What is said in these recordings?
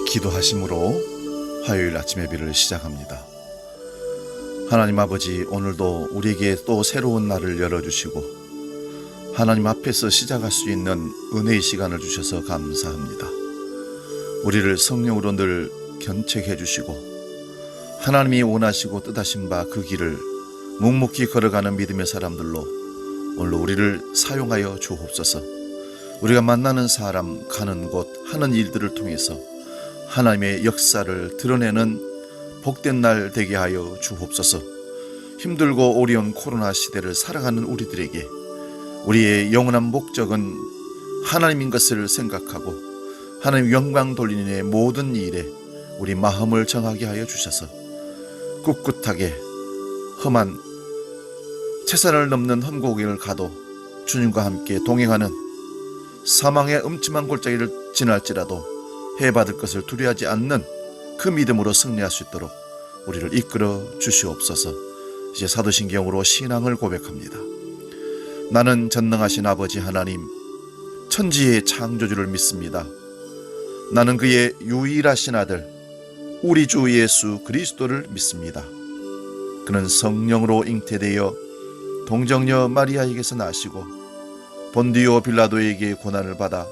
기도하심으로 화요일 아침 예배를 시작합니다. 하나님 아버지, 오늘도 우리에게 또 새로운 날을 열어주시고 하나님 앞에서 시작할 수 있는 은혜의 시간을 주셔서 감사합니다. 우리를 성령으로 늘 견책해 주시고 하나님이 원하시고 뜻하신 바 그 길을 묵묵히 걸어가는 믿음의 사람들로 오늘 우리를 사용하여 주옵소서. 우리가 만나는 사람, 가는 곳, 하는 일들을 통해서 하나님의 역사를 드러내는 복된 날 되게 하여 주옵소서. 힘들고 어려운 코로나 시대를 살아가는 우리들에게 우리의 영원한 목적은 하나님인 것을 생각하고 하나님 영광 돌리는 일의 모든 일에 우리 마음을 정하게 하여 주셔서 꿋꿋하게 험한 채산을 넘는 험고기를 가도 주님과 함께 동행하는 사망의 음침한 골짜기를 지날지라도 해받을 것을 두려워하지 않는 그 믿음으로 승리할 수 있도록 우리를 이끌어 주시옵소서. 이제 사도신경으로 신앙을 고백합니다. 나는 전능하신 아버지 하나님, 천지의 창조주를 믿습니다. 나는 그의 유일하신 아들 우리 주 예수 그리스도를 믿습니다. 그는 성령으로 잉태되어 동정녀 마리아에게서 나시고 본디오 빌라도에게 고난을 받아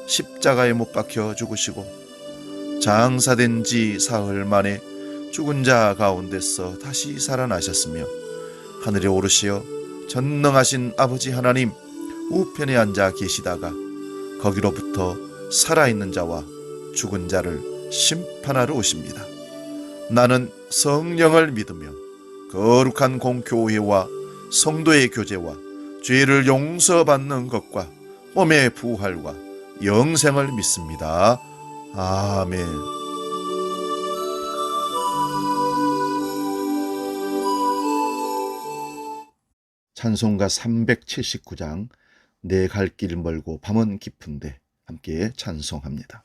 십자가에 못 박혀 죽으시고 장사된 지 사흘 만에 죽은 자 가운데서 다시 살아나셨으며 하늘에 오르시어 전능하신 아버지 하나님 우편에 앉아 계시다가 거기로부터 살아있는 자와 죽은 자를 심판하러 오십니다. 나는 성령을 믿으며 거룩한 공교회와 성도의 교제와 죄를 용서받는 것과 몸의 부활과 영생을 믿습니다. 아멘. 찬송가 379장 내 갈 길 멀고 밤은 깊은데 함께 찬송합니다.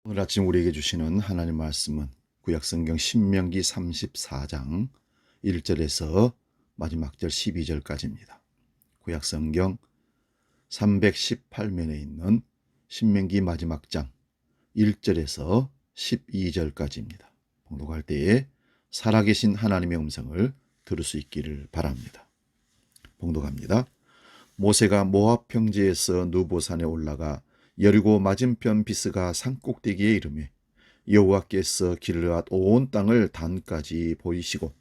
오늘 아침 우리에게 주시는 하나님 말씀은 구약성경 신명기 34장 1절에서 마지막 절 12절까지입니다. 구약성경 318면에 있는 신명기 마지막 장 1절에서 12절까지입니다. 봉독할 때에 살아계신 하나님의 음성을 들을 수 있기를 바랍니다. 봉독합니다. 모세가 모압 평지에서 누보산에 올라가 여리고 맞은편 비스가 산꼭대기에 이르매 여호와께서 길르앗 온 땅을 단까지 보이시고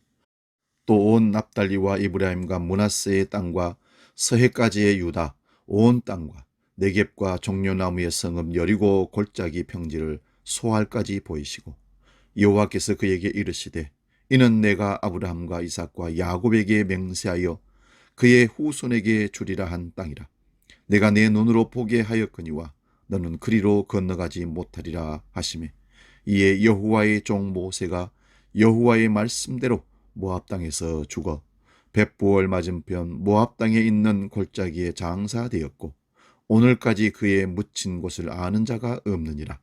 또 온 납달리와 이브라임과 므낫세의 땅과 서해까지의 유다 온 땅과 네겝과 종려나무의 성읍 여리고 골짜기 평지를 소알까지 보이시고 여호와께서 그에게 이르시되 이는 내가 아브라함과 이삭과 야곱에게 맹세하여 그의 후손에게 주리라 한 땅이라. 내가 내 눈으로 보게 하였거니와 너는 그리로 건너가지 못하리라 하시매 이에 여호와의 종 모세가 여호와의 말씀대로 모압 땅에서 죽어 벳부얼 맞은편 모압 땅에 있는 골짜기에 장사되었고 오늘까지 그의 묻힌 곳을 아는 자가 없느니라.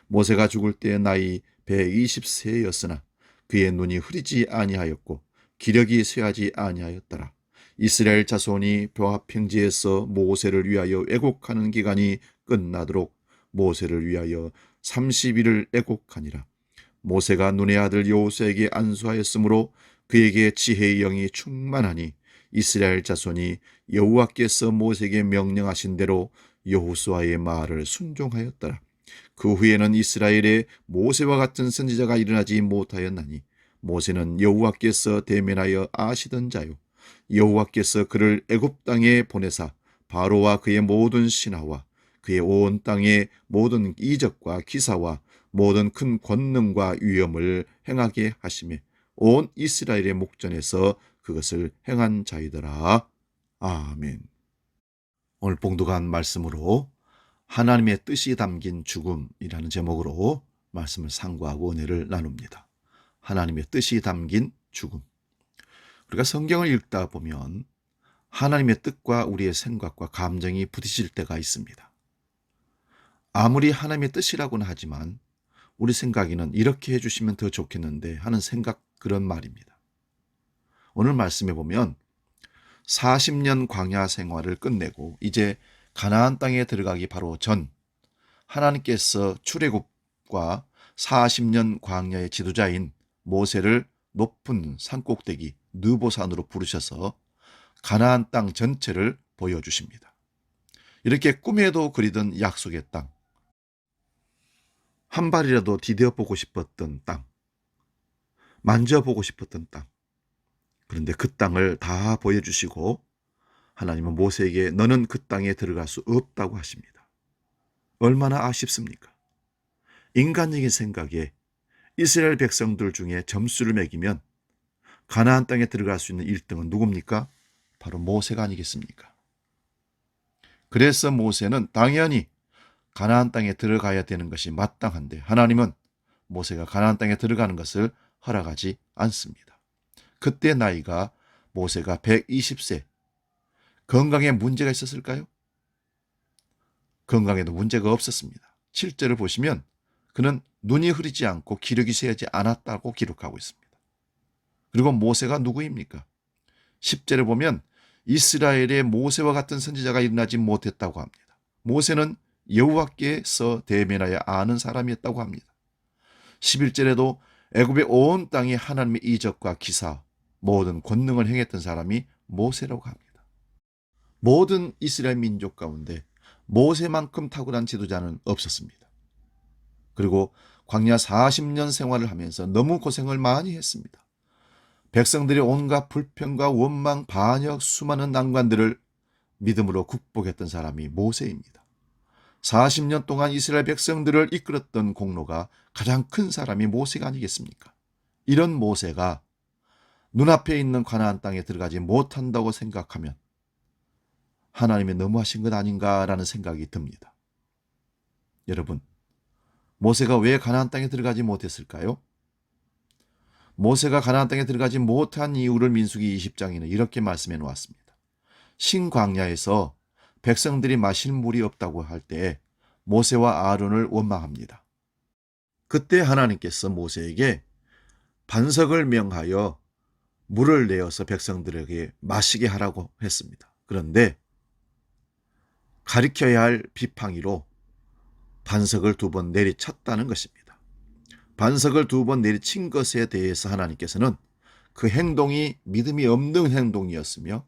모세가 죽을 때 나이 120세였으나 그의 눈이 흐리지 아니하였고 기력이 쇠하지 아니하였더라. 이스라엘 자손이 벼합 평지에서 모세를 위하여 애곡하는 기간이 끝나도록 모세를 위하여 30일을 애곡하니라. 모세가 눈의 아들 여호수아에게 안수하였으므로 그에게 지혜의 영이 충만하니 이스라엘 자손이 여호와께서 모세에게 명령하신 대로 여호수아의 말을 순종하였더라. 그 후에는 이스라엘에 모세와 같은 선지자가 일어나지 못하였나니 모세는 여호와께서 대면하여 아시던 자요 여호와께서 그를 애굽 땅에 보내사 바로와 그의 모든 신하와 그의 온 땅의 모든 이적과 기사와 모든 큰 권능과 위엄을 행하게 하시매 온 이스라엘의 목전에서 그것을 행한 자이더라. 아멘. 오늘 봉독한 말씀으로 하나님의 뜻이 담긴 죽음이라는 제목으로 말씀을 상고하고 은혜를 나눕니다. 하나님의 뜻이 담긴 죽음. 우리가 성경을 읽다 보면 하나님의 뜻과 우리의 생각과 감정이 부딪힐 때가 있습니다. 아무리 하나님의 뜻이라고는 하지만 우리 생각에는 이렇게 해주시면 더 좋겠는데 하는 생각, 그런 말입니다. 오늘 말씀해 보면 40년 광야 생활을 끝내고 이제 가나안 땅에 들어가기 바로 전 하나님께서 출애굽과 40년 광야의 지도자인 모세를 높은 산꼭대기 느보산으로 부르셔서 가나안 땅 전체를 보여주십니다. 이렇게 꿈에도 그리던 약속의 땅, 한 발이라도 디뎌 보고 싶었던 땅, 만져보고 싶었던 땅, 그런데 그 땅을 다 보여주시고 하나님은 모세에게 너는 그 땅에 들어갈 수 없다고 하십니다. 얼마나 아쉽습니까? 인간적인 생각에 이스라엘 백성들 중에 점수를 매기면 가나안 땅에 들어갈 수 있는 1등은 누굽니까? 바로 모세가 아니겠습니까? 그래서 모세는 당연히 가나안 땅에 들어가야 되는 것이 마땅한데 하나님은 모세가 가나안 땅에 들어가는 것을 허락하지 않습니다. 그때 나이가 모세가 120세. 건강에 문제가 있었을까요? 건강에도 문제가 없었습니다. 7절을 보시면 그는 눈이 흐리지 않고 기력이 쇠하지 않았다고 기록하고 있습니다. 그리고 모세가 누구입니까? 10절에 보면 이스라엘의 모세와 같은 선지자가 일어나지 못했다고 합니다. 모세는 여호와께서 대면하여 아는 사람이었다고 합니다. 11절에도 애굽의 온 땅에 하나님의 이적과 기사, 모든 권능을 행했던 사람이 모세라고 합니다. 모든 이스라엘 민족 가운데 모세만큼 탁월한 지도자는 없었습니다. 그리고 광야 40년 생활을 하면서 너무 고생을 많이 했습니다. 백성들의 온갖 불평과 원망, 반역, 수많은 난관들을 믿음으로 극복했던 사람이 모세입니다. 40년 동안 이스라엘 백성들을 이끌었던 공로가 가장 큰 사람이 모세가 아니겠습니까? 이런 모세가 눈앞에 있는 가나안 땅에 들어가지 못한다고 생각하면 하나님이 너무하신 것 아닌가라는 생각이 듭니다. 여러분, 모세가 왜 가나안 땅에 들어가지 못했을까요? 모세가 가나안 땅에 들어가지 못한 이유를 민수기 20장에는 이렇게 말씀해 놓았습니다. 신광야에서 백성들이 마실 물이 없다고 할 때 모세와 아론을 원망합니다. 그때 하나님께서 모세에게 반석을 명하여 물을 내어서 백성들에게 마시게 하라고 했습니다. 그런데 가리켜야 할 비팡이로 반석을 2번 내리쳤다는 것입니다. 반석을 2번 내리친 것에 대해서 하나님께서는 그 행동이 믿음이 없는 행동이었으며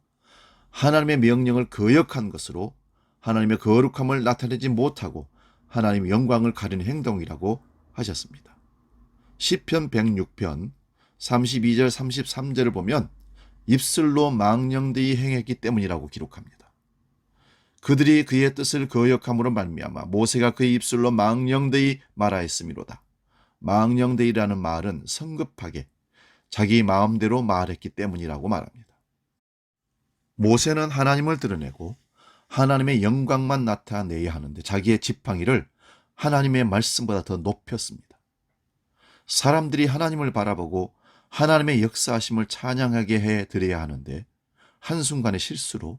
하나님의 명령을 거역한 것으로 하나님의 거룩함을 나타내지 못하고 하나님의 영광을 가리는 행동이라고 하셨습니다. 시편 106편 32절 33절을 보면 입술로 망령되이 행했기 때문이라고 기록합니다. 그들이 그의 뜻을 거역함으로 말미암아 모세가 그의 입술로 망령되이 말하였음이로다. 망령되이라는 말은 성급하게 자기 마음대로 말했기 때문이라고 말합니다. 모세는 하나님을 드러내고 하나님의 영광만 나타내야 하는데 자기의 지팡이를 하나님의 말씀보다 더 높였습니다. 사람들이 하나님을 바라보고 하나님의 역사하심을 찬양하게 해드려야 하는데 한순간의 실수로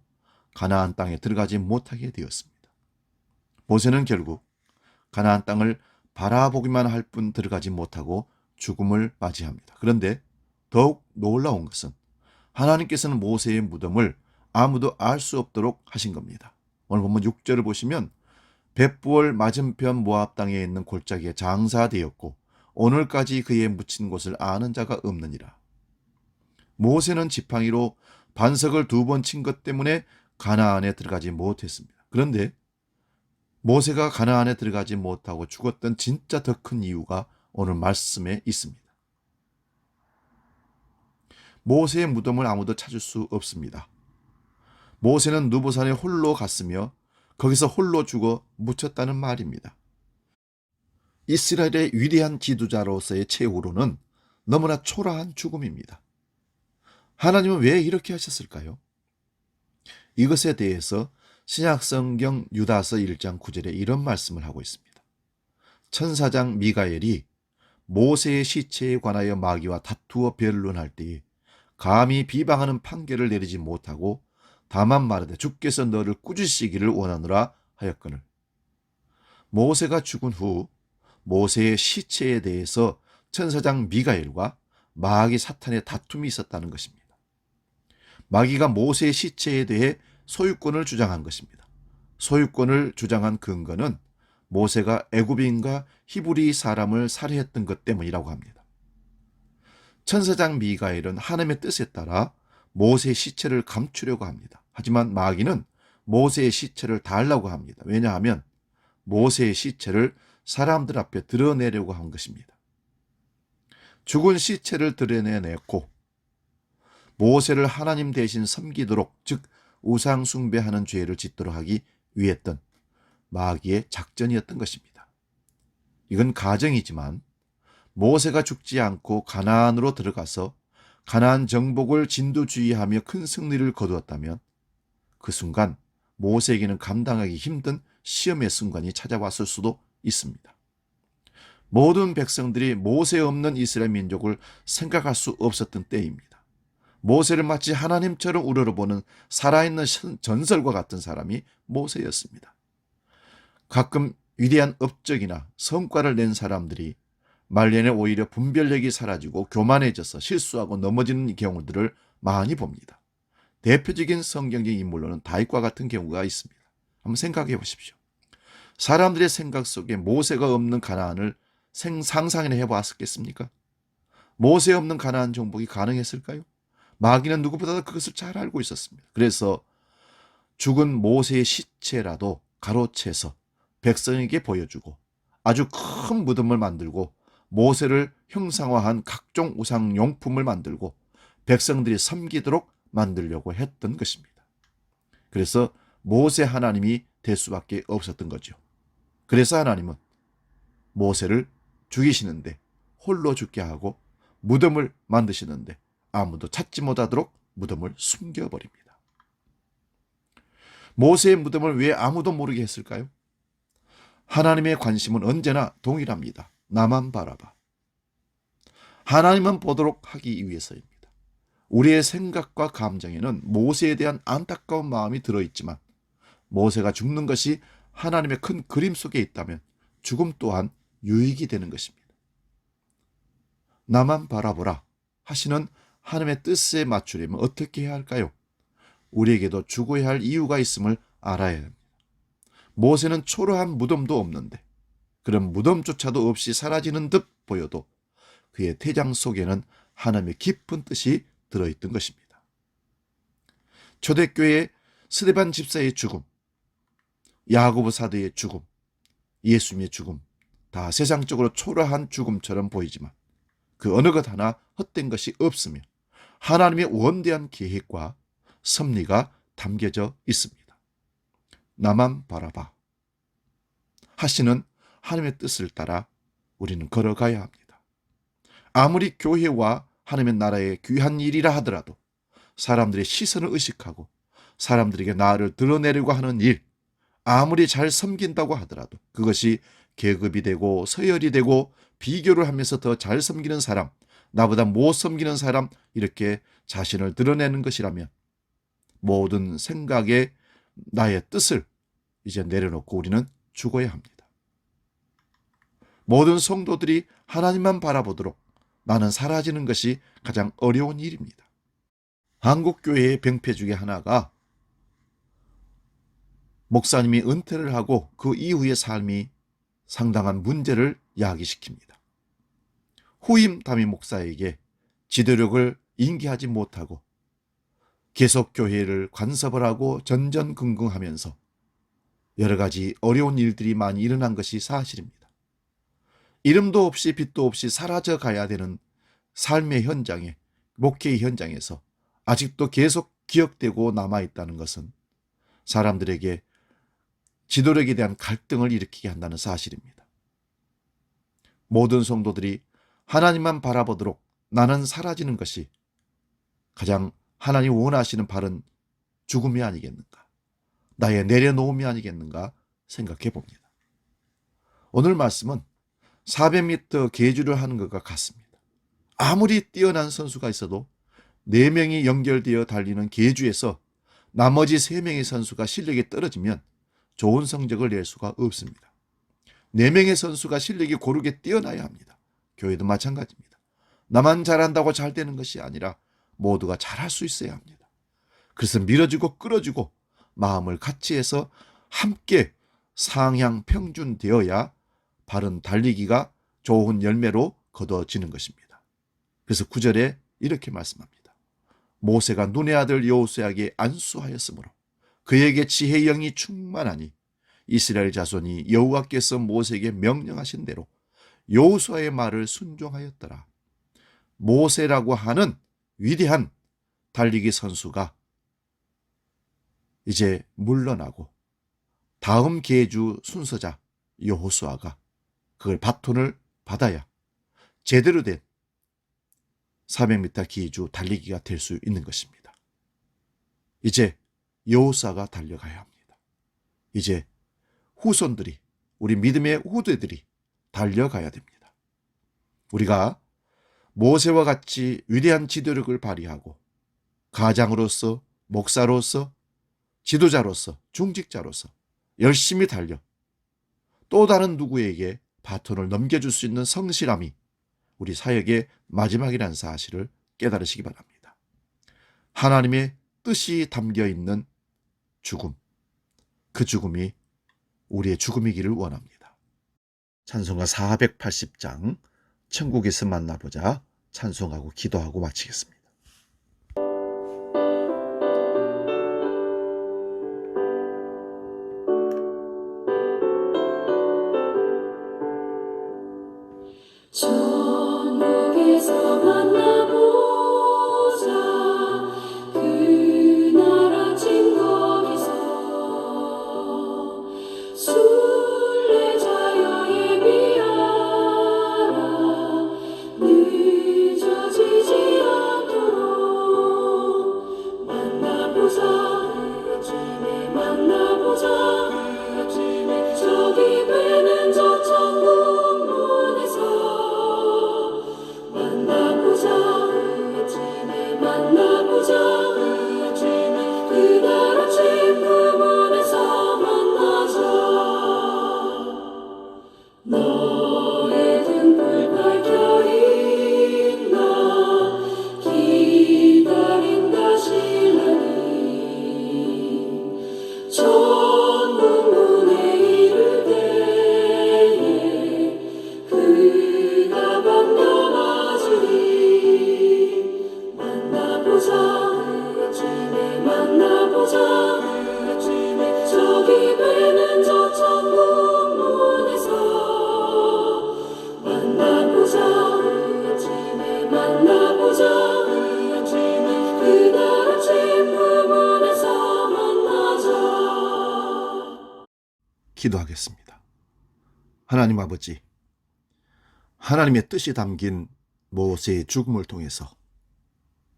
가나안 땅에 들어가지 못하게 되었습니다. 모세는 결국 가나안 땅을 바라보기만 할 뿐 들어가지 못하고 죽음을 맞이합니다. 그런데 더욱 놀라운 것은 하나님께서는 모세의 무덤을 아무도 알 수 없도록 하신 겁니다. 오늘 본문 6절을 보시면 벳부엘 맞은편 모압 땅에 있는 골짜기에 장사되었고 오늘까지 그의 묻힌 곳을 아는 자가 없느니라. 모세는 지팡이로 반석을 2번 친 것 때문에 가나안에 들어가지 못했습니다. 그런데 모세가 가나안에 들어가지 못하고 죽었던 진짜 더 큰 이유가 오늘 말씀에 있습니다. 모세의 무덤을 아무도 찾을 수 없습니다. 모세는 누보산에 홀로 갔으며 거기서 홀로 죽어 묻혔다는 말입니다. 이스라엘의 위대한 지도자로서의 최후로는 너무나 초라한 죽음입니다. 하나님은 왜 이렇게 하셨을까요? 이것에 대해서 신약성경 유다서 1장 9절에 이런 말씀을 하고 있습니다. 천사장 미가엘이 모세의 시체에 관하여 마귀와 다투어 변론할 때에 감히 비방하는 판결을 내리지 못하고 다만 말하되 주께서 너를 꾸짖으시기를 원하노라 하였거늘. 모세가 죽은 후 모세의 시체에 대해서 천사장 미가엘과 마귀 사탄의 다툼이 있었다는 것입니다. 마귀가 모세의 시체에 대해 소유권을 주장한 것입니다. 소유권을 주장한 근거는 모세가 애굽인과 히브리 사람을 살해했던 것 때문이라고 합니다. 천사장 미가엘은 하나님의 뜻에 따라 모세의 시체를 감추려고 합니다. 하지만 마귀는 모세의 시체를 달라고 합니다. 왜냐하면 모세의 시체를 사람들 앞에 드러내려고 한 것입니다. 죽은 시체를 드러내놓고 모세를 하나님 대신 섬기도록, 즉 우상 숭배하는 죄를 짓도록 하기 위했던 마귀의 작전이었던 것입니다. 이건 가정이지만 모세가 죽지 않고 가나안으로 들어가서 가나안 정복을 진두지휘하며 큰 승리를 거두었다면 그 순간 모세에게는 감당하기 힘든 시험의 순간이 찾아왔을 수도 있습니다. 모든 백성들이 모세 없는 이스라엘 민족을 생각할 수 없었던 때입니다. 모세를 마치 하나님처럼 우러러보는 살아있는 전설과 같은 사람이 모세였습니다. 가끔 위대한 업적이나 성과를 낸 사람들이 말년에 오히려 분별력이 사라지고 교만해져서 실수하고 넘어지는 경우들을 많이 봅니다. 대표적인 성경적 인물로는 다윗과 같은 경우가 있습니다. 한번 생각해 보십시오. 사람들의 생각 속에 모세가 없는 가나안을 상상이나 해보았겠습니까? 모세 없는 가나안 정복이 가능했을까요? 마귀는 누구보다도 그것을 잘 알고 있었습니다. 그래서 죽은 모세의 시체라도 가로채서 백성에게 보여주고 아주 큰 무덤을 만들고 모세를 형상화한 각종 우상용품을 만들고 백성들이 섬기도록 만들려고 했던 것입니다. 그래서 모세 하나님이 될 수밖에 없었던 거죠. 그래서 하나님은 모세를 죽이시는데 홀로 죽게 하고 무덤을 만드시는데 아무도 찾지 못하도록 무덤을 숨겨버립니다. 모세의 무덤을 왜 아무도 모르게 했을까요? 하나님의 관심은 언제나 동일합니다. 나만 바라봐. 하나님만 보도록 하기 위해서입니다. 우리의 생각과 감정에는 모세에 대한 안타까운 마음이 들어있지만 모세가 죽는 것이 하나님의 큰 그림 속에 있다면 죽음 또한 유익이 되는 것입니다. 나만 바라보라 하시는 하나님의 뜻에 맞추려면 어떻게 해야 할까요? 우리에게도 죽어야 할 이유가 있음을 알아야 합니다. 모세는 초라한 무덤도 없는데 그런 무덤조차도 없이 사라지는 듯 보여도 그의 태장 속에는 하나님의 깊은 뜻이 들어있던 것입니다. 초대교회 스데반 집사의 죽음, 야고보 사도의 죽음, 예수님의 죽음, 다 세상적으로 초라한 죽음처럼 보이지만 그 어느 것 하나 헛된 것이 없으며 하나님의 원대한 계획과 섭리가 담겨져 있습니다. 나만 바라봐 하시는 하나님의 뜻을 따라 우리는 걸어가야 합니다. 아무리 교회와 하나님의 나라의 귀한 일이라 하더라도 사람들의 시선을 의식하고 사람들에게 나를 드러내려고 하는 일, 아무리 잘 섬긴다고 하더라도 그것이 계급이 되고 서열이 되고 비교를 하면서 더 잘 섬기는 사람, 나보다 못 섬기는 사람, 이렇게 자신을 드러내는 것이라면 모든 생각에 나의 뜻을 이제 내려놓고 우리는 죽어야 합니다. 모든 성도들이 하나님만 바라보도록 나는 사라지는 것이 가장 어려운 일입니다. 한국교회의 병폐 중에 하나가 목사님이 은퇴를 하고 그 이후의 삶이 상당한 문제를 야기시킵니다. 후임 담임 목사에게 지도력을 인계하지 못하고 계속 교회를 간섭을 하고 전전긍긍하면서 여러 가지 어려운 일들이 많이 일어난 것이 사실입니다. 이름도 없이 빛도 없이 사라져 가야 되는 삶의 현장에, 목회의 현장에서 아직도 계속 기억되고 남아있다는 것은 사람들에게 지도력에 대한 갈등을 일으키게 한다는 사실입니다. 모든 성도들이 하나님만 바라보도록 나는 사라지는 것이 가장 하나님 원하시는 바른 죽음이 아니겠는가, 나의 내려놓음이 아니겠는가 생각해 봅니다. 오늘 말씀은 400m 계주를 하는 것과 같습니다. 아무리 뛰어난 선수가 있어도 4명이 연결되어 달리는 계주에서 나머지 3명의 선수가 실력이 떨어지면 좋은 성적을 낼 수가 없습니다. 4명의 선수가 실력이 고르게 뛰어나야 합니다. 교회도 마찬가지입니다. 나만 잘한다고 잘 되는 것이 아니라 모두가 잘할 수 있어야 합니다. 그래서 밀어주고 끌어주고 마음을 같이 해서 함께 상향 평준되어야 바른 달리기가 좋은 열매로 거둬지는 것입니다. 그래서 9절에 이렇게 말씀합니다. 모세가 눈의 아들 여호수아에게 안수하였으므로 그에게 지혜의 영이 충만하니 이스라엘 자손이 여호와께서 모세에게 명령하신 대로 여호수아의 말을 순종하였더라. 모세라고 하는 위대한 달리기 선수가 이제 물러나고 다음 계주 순서자 여호수아가 그걸 바톤을 받아야 제대로 된 400m 계주 달리기가 될 수 있는 것입니다. 이제 여호수아가 달려가야 합니다. 이제 후손들이, 우리 믿음의 후대들이 달려가야 됩니다. 우리가 모세와 같이 위대한 지도력을 발휘하고 가장으로서, 목사로서, 지도자로서, 중직자로서 열심히 달려 또 다른 누구에게 바톤을 넘겨줄 수 있는 성실함이 우리 사역의 마지막이라는 사실을 깨달으시기 바랍니다. 하나님의 뜻이 담겨있는 죽음, 그 죽음이 우리의 죽음이기를 원합니다. 찬송가 480장 천국에서 만나보자 찬송하고 기도하고 마치겠습니다. 천국에서 만나보자 그 나라 진거기서 순례자여 예비하라 늦어지지 않도록 만나보자 그 집에 만나보자 그 집에 저기 배는 저 천국 너의 등불 밝혀 있나 기다린다 신랑이 천국 문에 이를 때에 그가 반겨 맞으리 만나보자 그 집에 만나보자 그 집에 저기 배는 저 천국 기도하겠습니다. 하나님 아버지, 하나님의 뜻이 담긴 모세의 죽음을 통해서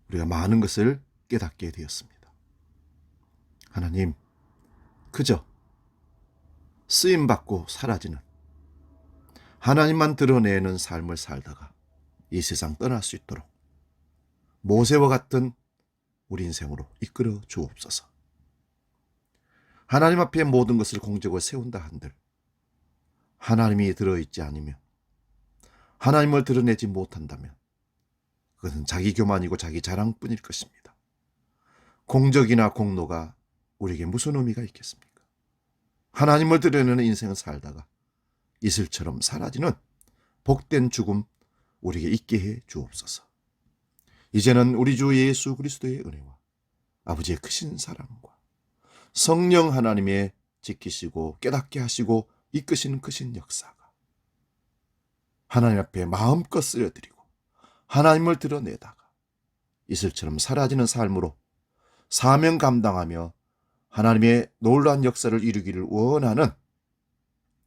우리가 많은 것을 깨닫게 되었습니다. 하나님, 그저 쓰임받고 사라지는, 하나님만 드러내는 삶을 살다가 이 세상 떠날 수 있도록 모세와 같은 우리 인생으로 이끌어 주옵소서. 하나님 앞에 모든 것을 공적으로 세운다 한들 하나님이 들어있지 않으면, 하나님을 드러내지 못한다면 그것은 자기 교만이고 자기 자랑뿐일 것입니다. 공적이나 공로가 우리에게 무슨 의미가 있겠습니까? 하나님을 드러내는 인생을 살다가 이슬처럼 사라지는 복된 죽음 우리에게 있게 해 주옵소서. 이제는 우리 주 예수 그리스도의 은혜와 아버지의 크신 사랑과 성령 하나님의 지키시고 깨닫게 하시고 이끄시는 크신 역사가 하나님 앞에 마음껏 쓰여드리고 하나님을 드러내다가 이슬처럼 사라지는 삶으로 사명 감당하며 하나님의 놀라운 역사를 이루기를 원하는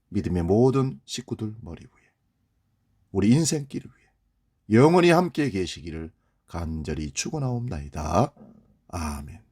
믿음의 모든 식구들 머리 위에, 우리 인생길을 위해 영원히 함께 계시기를 간절히 축원하옵나이다. 아멘.